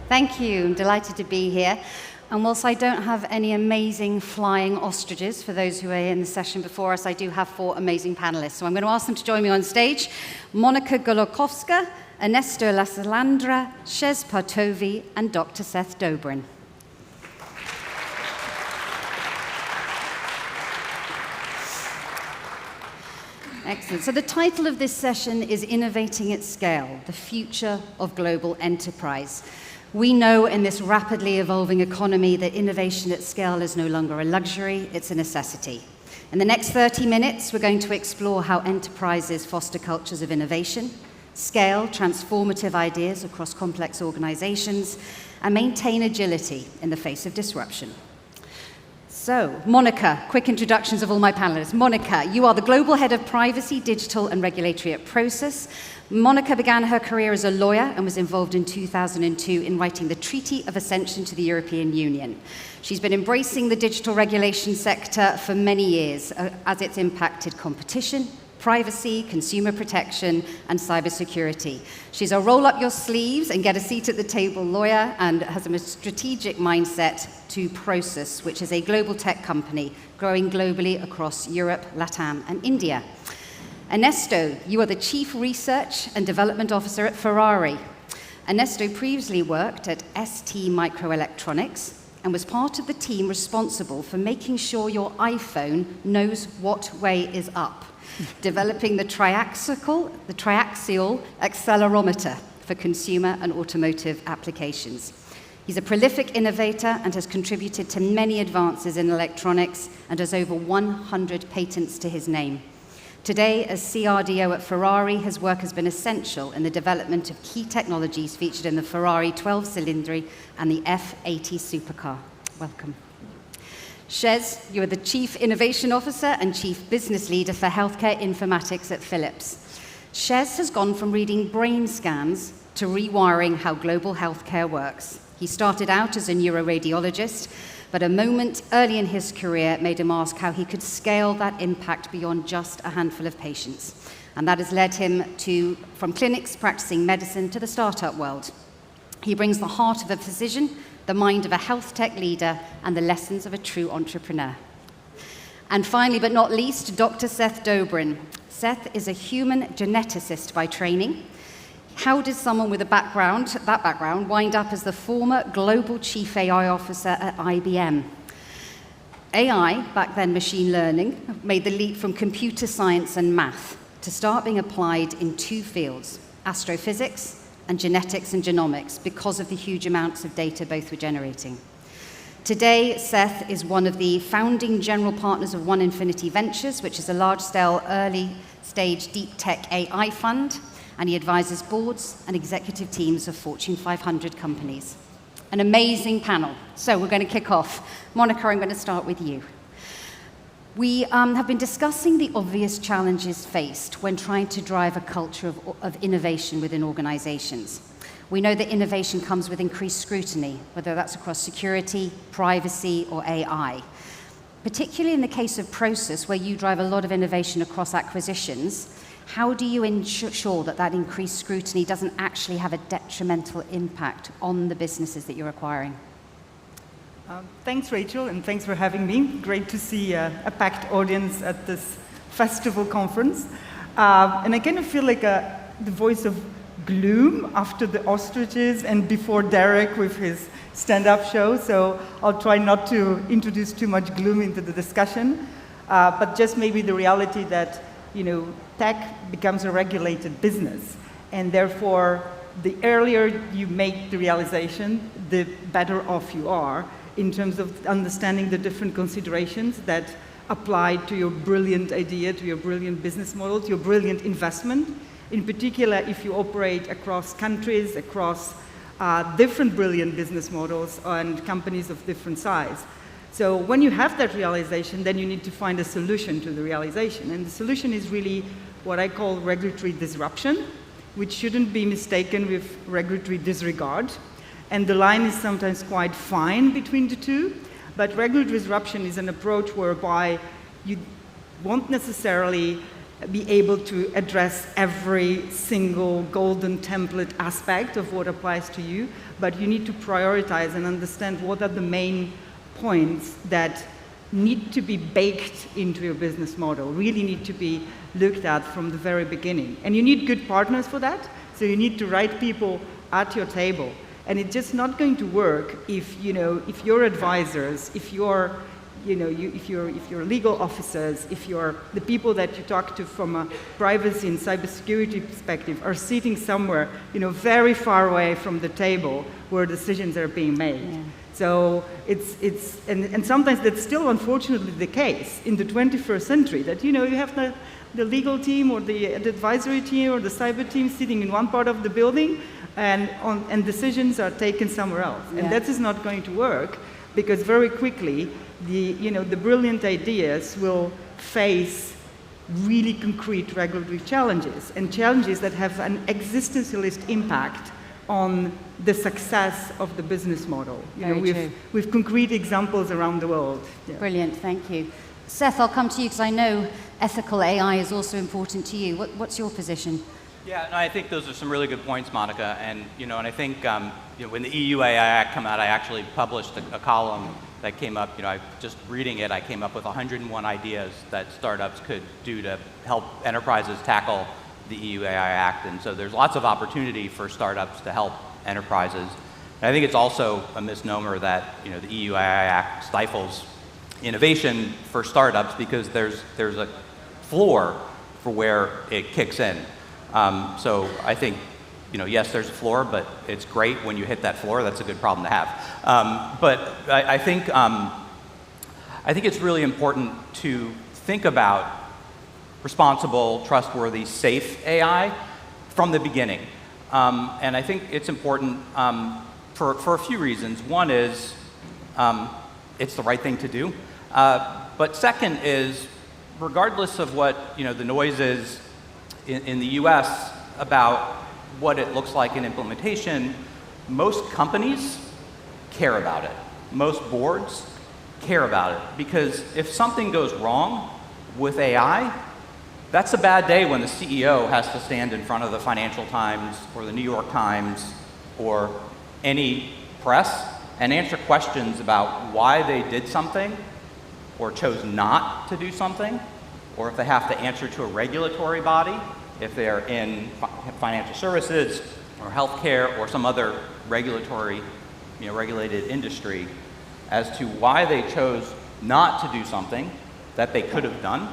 Thank you. I'm delighted to be here. And whilst I don't have any amazing flying ostriches, for those who are in the session before us, I do have 4 amazing panelists. So I'm going to ask them to join me on stage. Monika Golokowska, Ernesto Lasalandra, Shez Partovi, and Dr. Seth Dobrin. Excellent. So the title of this session is Innovating at Scale, the Future of Global Enterprise. We know in this rapidly evolving economy that innovation at scale is no longer a luxury, it's a necessity. In the next 30 minutes, we're going to explore how enterprises foster cultures of innovation, scale transformative ideas across complex organizations, and maintain agility in the face of disruption. So, Monika, quick introductions of all my panelists. Monika, you are the Global Head of Privacy, Digital and Regulatory at Prosus. Monika began her career as a lawyer and was involved in 2002 in writing the Treaty of Accession to the European Union. She's been embracing the digital regulation sector for many years as it's impacted competition, privacy, consumer protection, and cybersecurity. She's a roll-up-your-sleeves and get-a-seat-at-the-table lawyer and has a strategic mindset to Prosus, which is a global tech company growing globally across Europe, LATAM, and India. Ernesto, you are the Chief Research and Development Officer at Ferrari. Ernesto previously worked at ST Microelectronics and was part of the team responsible for making sure your iPhone knows what way is up, developing the triaxial accelerometer for consumer and automotive applications. He's a prolific innovator and has contributed to many advances in electronics and has over 100 patents to his name. Today, as CRDO at Ferrari, his work has been essential in the development of key technologies featured in the Ferrari 12-cylinder and the F80 supercar. Welcome. Shez, you are the Chief Innovation Officer and Chief Business Leader for Healthcare Informatics at Philips. Shez has gone from reading brain scans to rewiring how global healthcare works. He started out as a neuroradiologist, but a moment early in his career made him ask how he could scale that impact beyond just a handful of patients. And that has led him from clinics practicing medicine to the startup world. He brings the heart of a physician, the mind of a health tech leader, and the lessons of a true entrepreneur. And finally, but not least, Dr. Seth Dobrin. Seth is a human geneticist by training. How did someone with that background, wind up as the former global chief AI officer at IBM? AI, back then machine learning, made the leap from computer science and math to start being applied in 2 fields, astrophysics and genetics and genomics, because of the huge amounts of data both were generating. Today, Seth is one of the founding general partners of One Infinity Ventures, which is a large-scale, early-stage deep tech AI fund, and he advises boards and executive teams of Fortune 500 companies. An amazing panel. So we're going to kick off. Monika, I'm going to start with you. We have been discussing the obvious challenges faced when trying to drive a culture of innovation within organizations. We know that innovation comes with increased scrutiny, whether that's across security, privacy, or AI. Particularly in the case of Prosus, where you drive a lot of innovation across acquisitions, how do you ensure that that increased scrutiny doesn't actually have a detrimental impact on the businesses that you're acquiring? Thanks, Rachel, and thanks for having me. Great to see a packed audience at this festival conference. And I kind of feel like the voice of gloom after the ostriches and before Derek with his stand-up show, so I'll try not to introduce too much gloom into the discussion, but just maybe the reality that tech becomes a regulated business, and therefore, the earlier you make the realization, the better off you are in terms of understanding the different considerations that apply to your brilliant idea, to your brilliant business model, to your brilliant investment. In particular, if you operate across countries, across different brilliant business models and companies of different size. So when you have that realization, then you need to find a solution to the realization. And the solution is really what I call regulatory disruption, which shouldn't be mistaken with regulatory disregard. And the line is sometimes quite fine between the two. But regulatory disruption is an approach whereby you won't necessarily be able to address every single golden template aspect of what applies to you, but you need to prioritize and understand what are the main points that need to be baked into your business model, really need to be looked at from the very beginning. And you need good partners for that, so you need the right people at your table. And it's just not going to work if, if your advisors, if your legal officers, if the people that you talk to from a privacy and cybersecurity perspective are sitting somewhere, very far away from the table where decisions are being made. Yeah. So and sometimes that's still unfortunately the case in the 21st century, that, you have the legal team or the advisory team or the cyber team sitting in one part of the building and decisions are taken somewhere else. Yeah. And that is not going to work, because very quickly the brilliant ideas will face really concrete regulatory challenges, and challenges that have an existentialist impact on the success of the business model. We've concrete examples around the world. Yeah. Brilliant, thank you. Seth, I'll come to you because I know ethical AI is also important to you. What's your position? Yeah, no, I think those are some really good points, Monica. And and I think when the EU AI Act came out, I actually published a column that came up. Just reading it, I came up with 101 ideas that startups could do to help enterprises tackle the EU AI Act. And so there's lots of opportunity for startups to help enterprises. And I think it's also a misnomer that the EU AI Act stifles innovation for startups, because there's a floor for where it kicks in. So I think, yes, there's a floor, but it's great when you hit that floor. That's a good problem to have. But I think it's really important to think about responsible, trustworthy, safe AI from the beginning. And I think it's important for a few reasons. One is it's the right thing to do. But second is, regardless of what the noise is in the US about what it looks like in implementation, most companies care about it. Most boards care about it, because if something goes wrong with AI, that's a bad day when the CEO has to stand in front of the Financial Times or the New York Times or any press and answer questions about why they did something or chose not to do something, or if they have to answer to a regulatory body, if they're in financial services or healthcare or some other regulatory, regulated industry, as to why they chose not to do something that they could have done.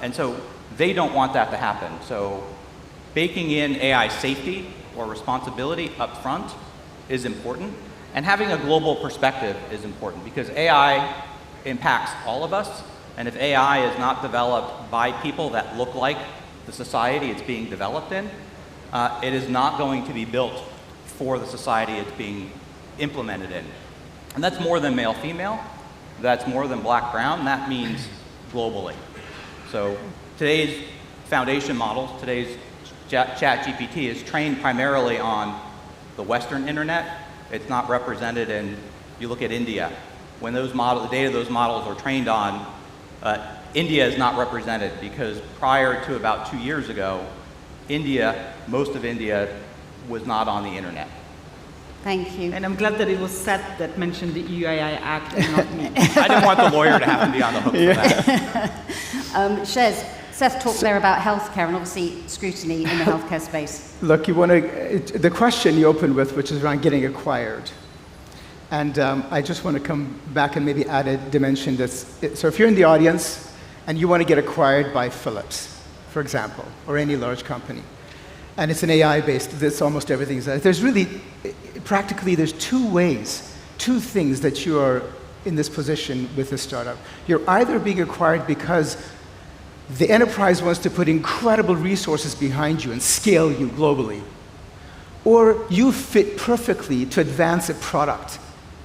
And so they don't want that to happen. So baking in AI safety or responsibility up front is important. And having a global perspective is important, because AI impacts all of us. And if AI is not developed by people that look like the society it's being developed in, it is not going to be built for the society it's being implemented in. And that's more than male-female. That's more than black-brown. That means globally. So today's foundation models, today's ChatGPT is trained primarily on the Western internet. It's not represented in, you look at India. When those models, the data those models are trained on, India is not represented, because prior to about 2 years ago, most of India was not on the internet. Thank you. And I'm glad that it was Seth that mentioned the EU AI Act and not me. I didn't want the lawyer to have to be on the hook for that. Shez, Seth talked there about healthcare and obviously scrutiny in the healthcare space. Look, the question you opened with, which is around getting acquired. And I just want to come back and maybe add a dimension so if you're in the audience and you want to get acquired by Philips, for example, or any large company, and it's an AI-based, this almost everything's, there's really, practically there's two things that you are in this position with a startup. You're either being acquired because the enterprise wants to put incredible resources behind you and scale you globally, or you fit perfectly to advance a product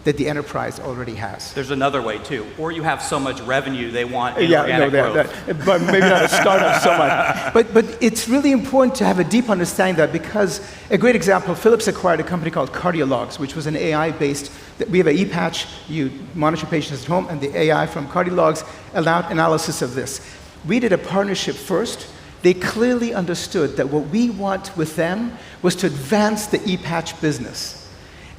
that the enterprise already has. There's another way too, or you have so much revenue they want inorganic growth. But maybe not a startup so much. But it's really important to have a deep understanding of that, because a great example, Philips acquired a company called Cardiologs, which was an AI-based, we have an e-patch, you monitor patients at home, and the AI from Cardiologs allowed analysis of this. We did a partnership first. They clearly understood that what we want with them was to advance the e-patch business.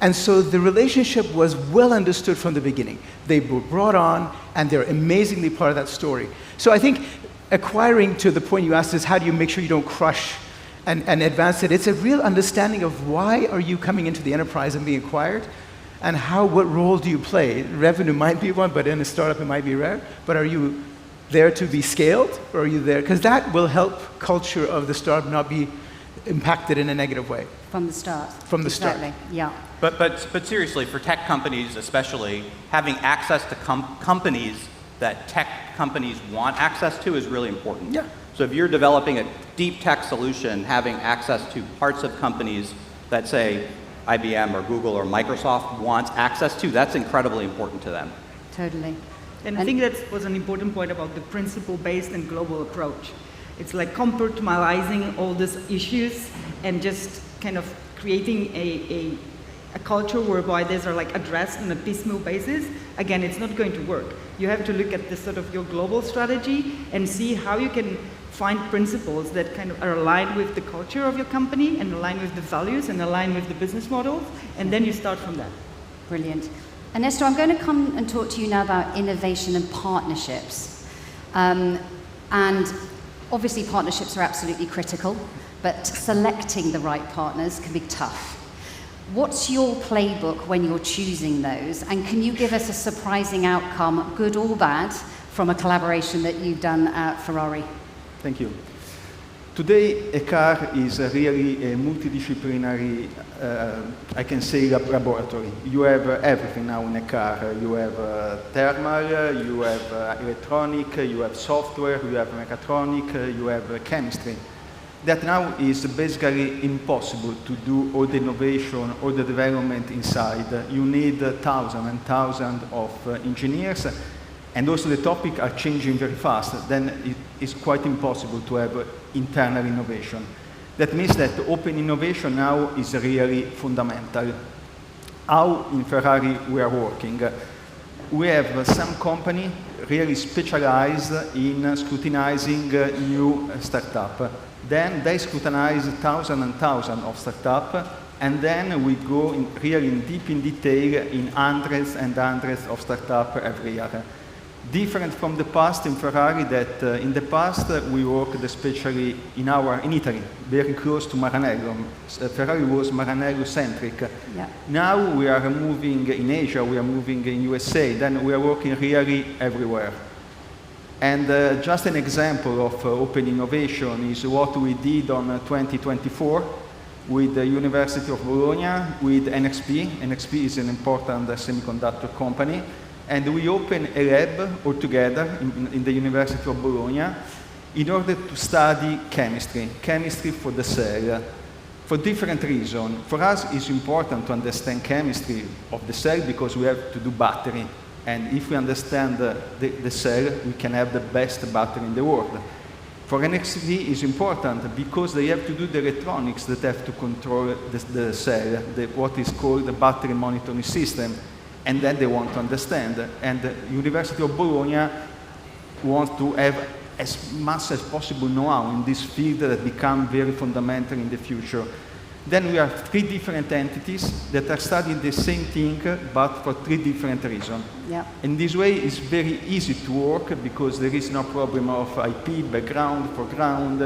And so the relationship was well understood from the beginning. They were brought on, and they're amazingly part of that story. So I think acquiring, to the point you asked, is how do you make sure you don't crush and advance it? It's a real understanding of why are you coming into the enterprise and being acquired, and what role do you play? Revenue might be one, but in a startup it might be rare. But are you there to be scaled, or are you there? Because that will help culture of the startup not be impacted in a negative way. From the start. From the start. Exactly, yeah. But seriously, for tech companies especially, having access to companies that tech companies want access to is really important. Yeah. So if you're developing a deep tech solution, having access to parts of companies that, say, IBM or Google or Microsoft wants access to, that's incredibly important to them. Totally. And I think that was an important point about the principle-based and global approach. It's like compartmentalizing all these issues and just kind of creating a culture whereby these are like addressed on a piecemeal basis. Again, it's not going to work. You have to look at this sort of your global strategy and see how you can find principles that kind of are aligned with the culture of your company and aligned with the values and aligned with the business models, and then you start from that. Brilliant. Ernesto, I'm going to come and talk to you now about innovation and partnerships. And obviously partnerships are absolutely critical, but selecting the right partners can be tough. What's your playbook when you're choosing those? And can you give us a surprising outcome, good or bad, from a collaboration that you've done at Ferrari? Thank you. Today, a car is really a multidisciplinary, I can say, laboratory. You have everything now in a car. You have thermal, you have electronic, you have software, you have mechatronic, you have chemistry. That now is basically impossible to do all the innovation, all the development inside. You need thousands and thousands of engineers, and also the topics are changing very fast. Then it is quite impossible to have internal innovation. That means that open innovation now is really fundamental. How in Ferrari we are working? We have some company really specialized in scrutinizing new startups. Then they scrutinize thousands and thousands of startups, and then we go really deep in detail in hundreds and hundreds of startups every year. Different from the past in Ferrari, that in the past we worked especially in Italy, very close to Maranello. Ferrari was Maranello-centric. Yeah. Now we are moving in Asia, we are moving in USA, then we are working really everywhere. And just an example of open innovation is what we did on 2024 with the University of Bologna, with NXP. NXP is an important semiconductor company. And we opened a lab altogether in the University of Bologna in order to study chemistry for the cell, for different reasons. For us, it's important to understand chemistry of the cell because we have to do battery. And if we understand the cell, we can have the best battery in the world. For NXP, it's important because they have to do the electronics that have to control the cell, what is called the battery monitoring system. And then they want to understand. And the University of Bologna wants to have as much as possible know-how in this field that become very fundamental in the future. Then we have 3 different entities that are studying the same thing, but for 3 different reasons. Yeah. In this way, it's very easy to work because there is no problem of IP, background, foreground,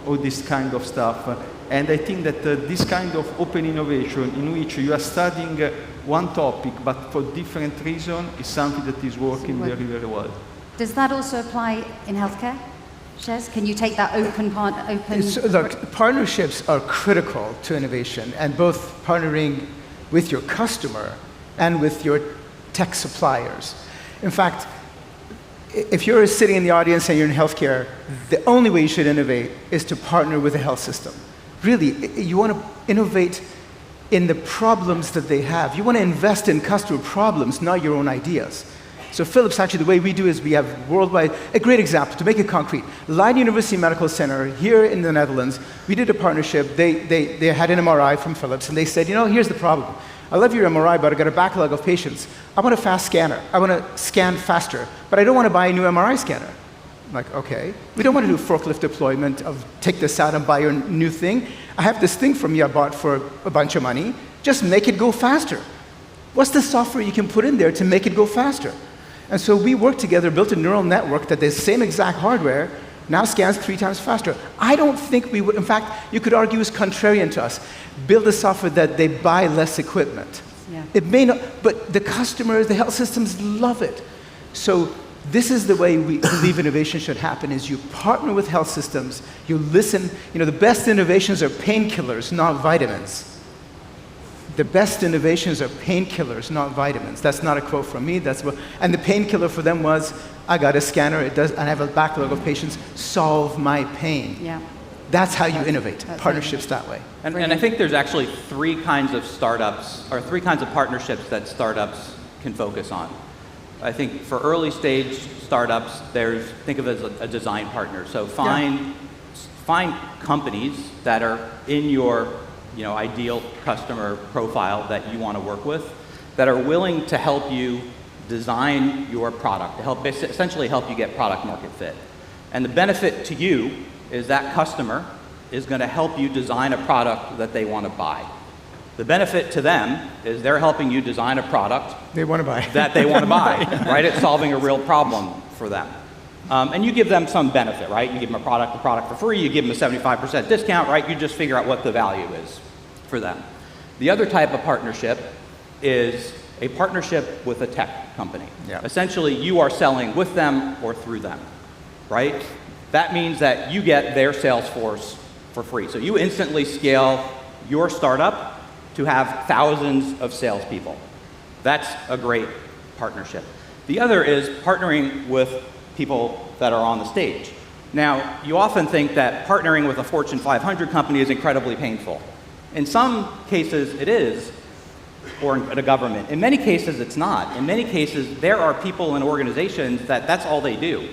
all this kind of stuff. And I think that this kind of open innovation in which you are studying one topic, but for different reasons, is something that is working very, very well. Does that also apply in healthcare? Shez, can you take that open? Look, partnerships are critical to innovation, and both partnering with your customer and with your tech suppliers. In fact, if you're sitting in the audience and you're in healthcare, the only way you should innovate is to partner with a health system. Really, you want to innovate in the problems that they have. You want to invest in customer problems, not your own ideas. So Philips, actually, the way we do is we have worldwide, a great example, to make it concrete. Leiden University Medical Center here in the Netherlands, we did a partnership. They had an MRI from Philips, and they said, here's the problem. I love your MRI, but I've got a backlog of patients. I want a fast scanner. I want to scan faster, but I don't want to buy a new MRI scanner. I'm like, okay. We don't want to do forklift deployment of take this out and buy your new thing. I have this thing from you I bought for a bunch of money. Just make it go faster. What's the software you can put in there to make it go faster? And so we worked together, built a neural network that the same exact hardware now scans 3 times faster. I don't think we would, in fact, you could argue is contrarian to us. Build a software that they buy less equipment. Yeah. It may not, but the customers, the health systems love it. So this is the way we believe innovation should happen, is you partner with health systems, you listen. You know, the best innovations are painkillers, not vitamins. The best innovations are painkillers, not vitamins. That's not a quote from me. That's what, and the painkiller for them was, I got a scanner, it does, and I have a backlog of patients, solve my pain. Yeah. That's how you innovate, partnerships that way. And I think there's actually 3 kinds of startups, or 3 kinds of partnerships that startups can focus on. I think for early stage startups, think of it as a design partner. So find companies that are in your ideal customer profile that you want to work with, that are willing to help you design your product, to essentially help you get product market fit. And the benefit to you is that customer is going to help you design a product that they want to buy. The benefit to them is they're helping you design a product they want to buy. that they want to buy, right? It's solving a real problem for them. And you give them some benefit, right? You give them the product for free, you give them a 75% discount, right? You just figure out what the value is for them. The other type of partnership is a partnership with a tech company. Yeah. Essentially, you are selling with them or through them, right? That means that you get their sales force for free. So you instantly scale your startup to have thousands of salespeople. That's a great partnership. The other is partnering with people that are on the stage. Now, you often think that partnering with a Fortune 500 company is incredibly painful. In some cases, it is, or in a government. In many cases, it's not. In many cases, there are people in organizations that's all they do.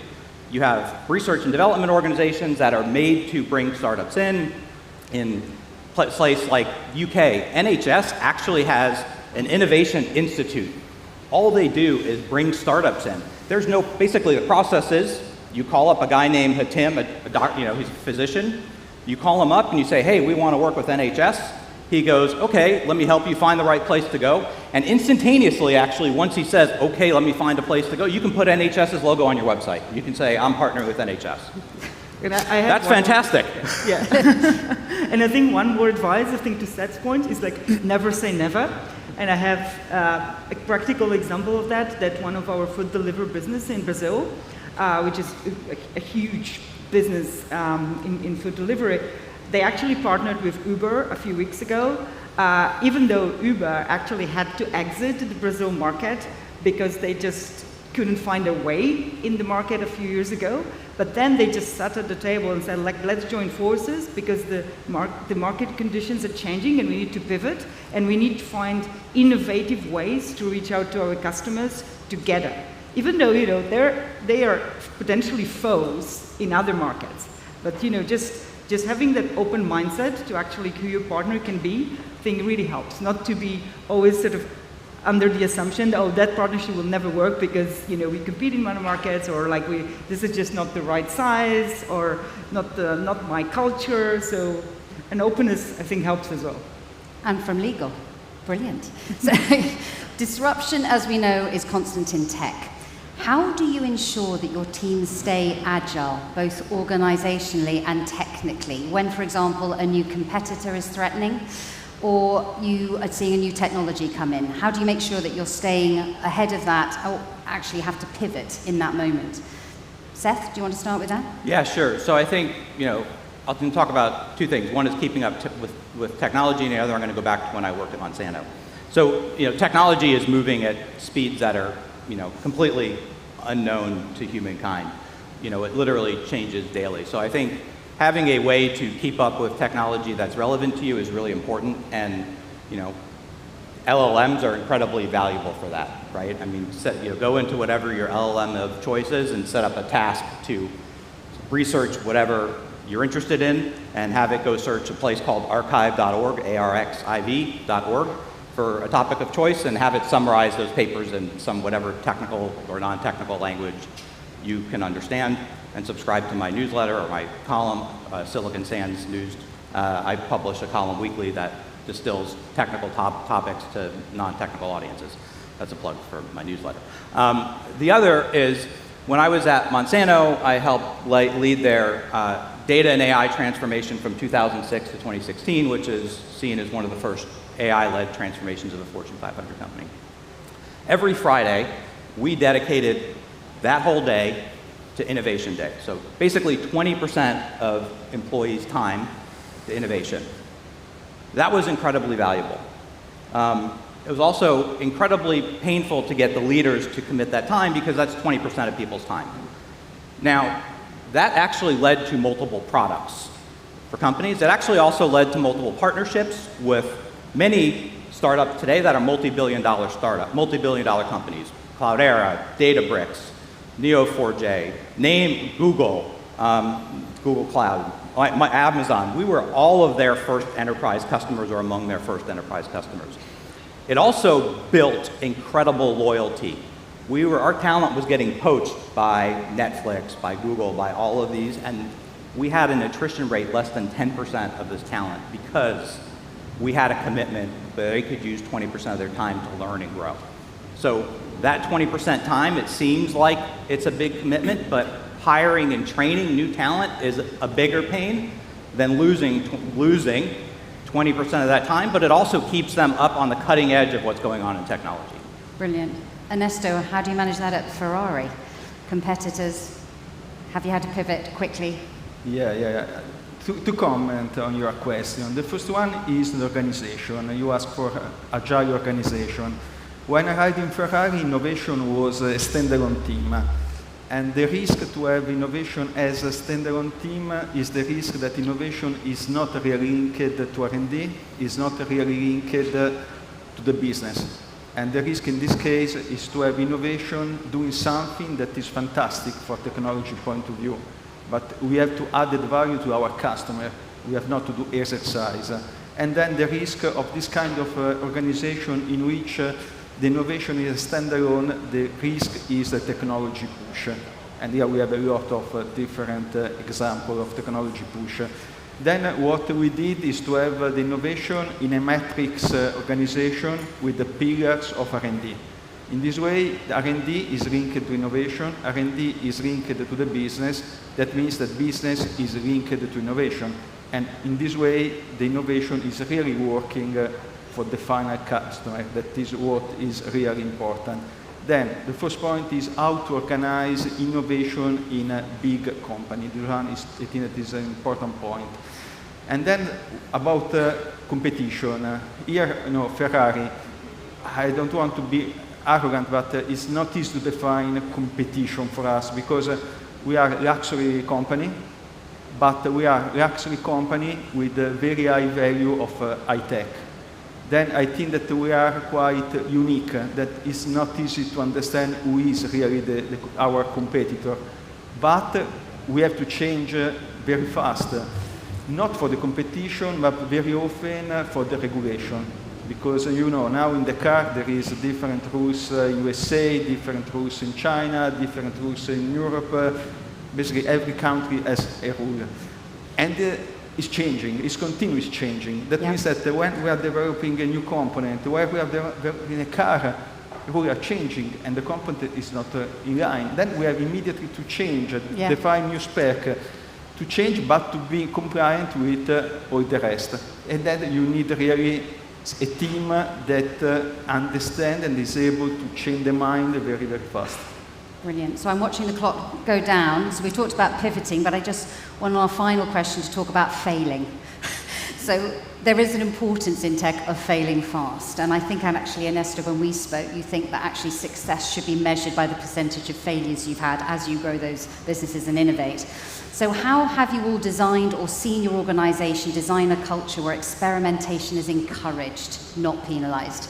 You have research and development organizations that are made to bring startups in place like UK. NHS actually has an innovation institute. All they do is bring startups in. Basically the process is, you call up a guy named Hatim, he's a physician. You call him up and you say, hey, we want to work with NHS. He goes, okay, let me help you find the right place to go. And instantaneously, actually, once he says, okay, let me find a place to go, you can put NHS's logo on your website. You can say, I'm partnering with NHS. That's fantastic. Yeah. And I think one more advice, I think to Seth's point, is like never say never. And I have a practical example of that one of our food delivery business in Brazil, which is a huge business in food delivery. They actually partnered with Uber a few weeks ago, even though Uber actually had to exit the Brazil market because they just couldn't find a way in the market a few years ago. But then they just sat at the table and said, let's join forces because the market conditions are changing and we need to pivot and we need to find innovative ways to reach out to our customers together. Even though, they are potentially foes in other markets. But, just having that open mindset to actually who your partner can be, I think really helps. Not to be always sort of under the assumption that, that partnership will never work because, we compete in other markets, or like this is just not the right size, or not my culture. So an openness, I think, helps as well. And from legal. Brilliant. So disruption, as we know, is constant in tech. How do you ensure that your teams stay agile, both organizationally and technically, when, for example, a new competitor is threatening or you are seeing a new technology come in? How do you make sure that you're staying ahead of that or actually have to pivot in that moment? Seth, do you want to start with that? Yeah, sure. So I think, I'll talk about 2 things. One is keeping up with technology, and the other I'm going to go back to when I worked at Monsanto. So, technology is moving at speeds that are completely unknown to humankind. It literally changes daily. So I think having a way to keep up with technology that's relevant to you is really important, and LLMs are incredibly valuable for that, right? I mean, go into whatever your LLM of choice is and set up a task to research whatever you're interested in and have it go search a place called archive.org, arxiv.org, for a topic of choice and have it summarize those papers in some whatever technical or non-technical language you can understand. and subscribe to my newsletter or my column, Silicon Sands News, I publish a column weekly that distills technical topics to non-technical audiences. That's a plug for my newsletter. The other is, when I was at Monsanto, I helped lead their data and AI transformation from 2006 to 2016, which is seen as one of the first AI-led transformations of a Fortune 500 company. Every Friday, we dedicated that whole day to Innovation Day. So basically 20% of employees' time to innovation. That was incredibly valuable. It was also incredibly painful to get the leaders to commit that time because that's 20% of people's time. Now, that actually led to multiple products for companies. It actually also led to multiple partnerships with many startups today that are multi-billion-dollar companies. Cloudera, Databricks, Neo4j, name Google, Google Cloud, Amazon. We were all of their first enterprise customers or among their first enterprise customers. It also built incredible loyalty. Our talent was getting poached by Netflix, by Google, by all of these, and we had an attrition rate less than 10% of this talent because we had a commitment that they could use 20% of their time to learn and grow. So that 20% time, it seems like it's a big commitment, but hiring and training new talent is a bigger pain than losing 20% of that time, but it also keeps them up on the cutting edge of what's going on in technology. Brilliant. Ernesto, how do you manage that at Ferrari? Competitors, have you had to pivot quickly? Yeah. To comment on your question, the first one is the organization. You asked for agile organization. When I arrived in Ferrari, innovation was a standalone team. And the risk to have innovation as a standalone team is the risk that innovation is not really linked to R&D, is not really linked to the business. And the risk in this case is to have innovation doing something that is fantastic for technology point of view. But we have to add value to our customer. We have not to do exercise. And then the risk of this kind of organization in which the innovation is standalone, the risk is the technology push. And here we have a lot of different examples of technology push. Then what we did is to have the innovation in a matrix organization with the pillars of R&D. In this way, R&D is linked to innovation, R&D is linked to the business. That means that business is linked to innovation. And in this way, the innovation is really working for the final customer. That is what is really important. Then, the first point is how to organize innovation in a big company. This one is, I think that is an important point. And then, about competition. Here, Ferrari, I don't want to be arrogant, but it's not easy to define competition for us because we are a luxury company, but we are a luxury company with a very high value of high tech. Then I think that we are quite unique, that it's not easy to understand who is really our competitor. But we have to change very fast, not for the competition, but very often for the regulation. Because now in the car there is different rules in USA, different rules in China, different rules in Europe. Basically every country has a rule. And it's changing, it's continuously changing. That means that when we are developing a new component, when we are developing a car, rules are changing and the component is not in line. Then we have immediately to change, define new spec, to change but to be compliant with all the rest. And then you need really a team that understands and is able to change the mind very, very fast. Brilliant. So I'm watching the clock go down. So we talked about pivoting, but I just want our final question to talk about failing. So there is an importance in tech of failing fast. And I think actually, Ernesto, when we spoke, you think that actually success should be measured by the percentage of failures you've had as you grow those businesses and innovate. So how have you all designed or seen your organization design a culture where experimentation is encouraged, not penalized?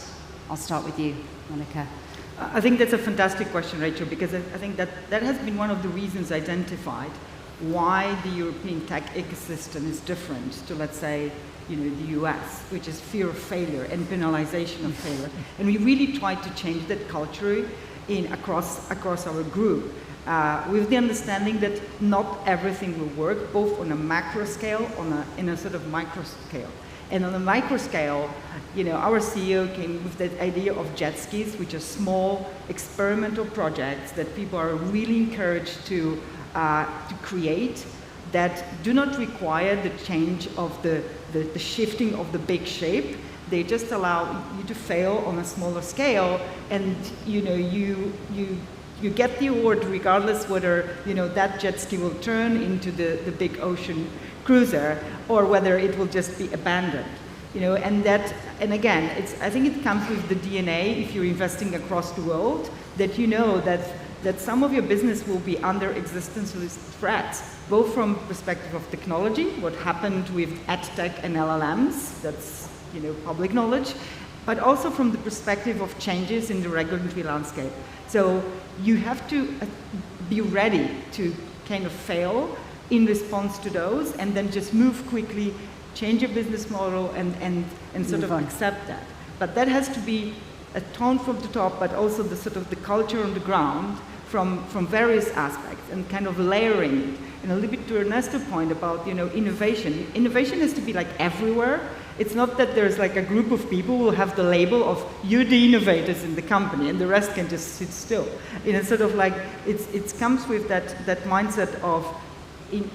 I'll start with you, Monica. I think that's a fantastic question, Rachel, because I think that has been one of the reasons identified why the European tech ecosystem is different to, let's say, the US, which is fear of failure and penalization of failure. And we really tried to change that culture across our group. with the understanding that not everything will work, both on a macro scale, in a sort of micro scale. And on a micro scale, our CEO came with that idea of jet skis, which are small experimental projects that people are really encouraged to create, that do not require the change of the shifting of the big shape. They just allow you to fail on a smaller scale, and you get the award regardless whether that jet ski will turn into the big ocean cruiser or whether it will just be abandoned. And again, I think it comes with the DNA if you're investing across the world, that that some of your business will be under existential threats, both from perspective of technology, what happened with EdTech and LLMs, that's public knowledge, but also from the perspective of changes in the regulatory landscape. So you have to be ready to kind of fail in response to those, and then just move quickly, change your business model, and sort of accept that. But that has to be a tone from the top, but also the sort of the culture on the ground from various aspects, and kind of layering it. And a little bit to Ernesto's point about innovation. Innovation has to be like everywhere. It's not that there's like a group of people who will have the label of you're the innovators in the company and the rest can just sit still. Sort of like it comes with that mindset of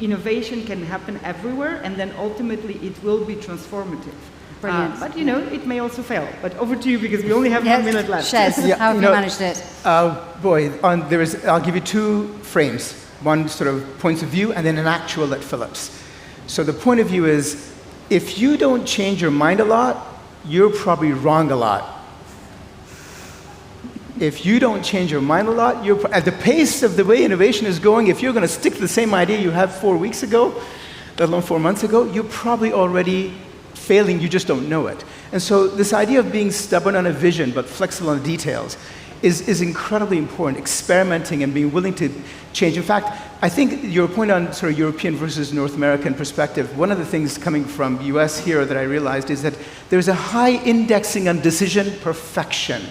innovation can happen everywhere, and then ultimately it will be transformative. Brilliant. But it may also fail. But over to you, because we only have 1 minute left. Shez, how have you managed it? I'll give you two frames. One sort of points of view, and then an actual at Philips. So the point of view is, if you don't change your mind a lot, you're probably wrong a lot. If you don't change your mind a lot, at the pace of the way innovation is going, if you're going to stick to the same idea you had 4 weeks ago, let alone 4 months ago, you're probably already failing, you just don't know it. And so this idea of being stubborn on a vision but flexible on the details is incredibly important, experimenting and being willing to change. In fact, I think your point on sort of European versus North American perspective, one of the things coming from US here that I realized is that there's a high indexing on decision perfection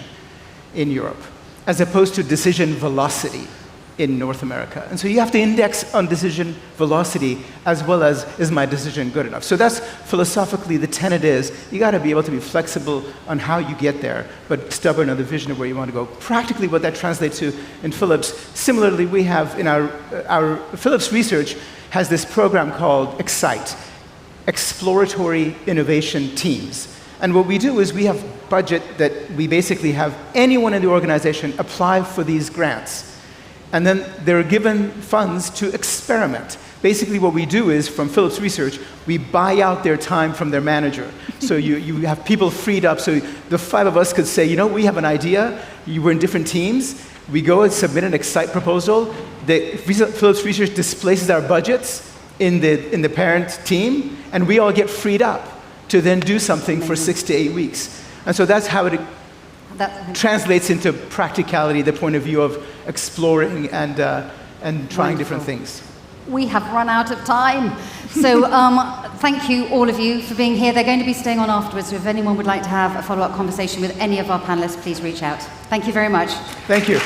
in Europe, as opposed to decision velocity in North America. And so you have to index on decision velocity as well as, is my decision good enough? So that's philosophically the tenet is, you gotta be able to be flexible on how you get there, but stubborn on the vision of where you want to go. Practically what that translates to in Philips, similarly we have in our Philips research has this program called XITE, Exploratory Innovation Teams. And what we do is we have budget that we basically have anyone in the organization apply for these grants. And then they're given funds to experiment. Basically what we do is, from Philips Research, we buy out their time from their manager. So you have people freed up, so the 5 of us could say, we have an idea, we're in different teams, we go and submit an XITE proposal, Philips Research displaces our budgets in the parent team, and we all get freed up to then do something for 6 to 8 weeks. And so that's how it translates into practicality, the point of view of exploring and trying different things. We have run out of time. So thank you, all of you, for being here. They're going to be staying on afterwards, so if anyone would like to have a follow-up conversation with any of our panelists, please reach out. Thank you very much. Thank you.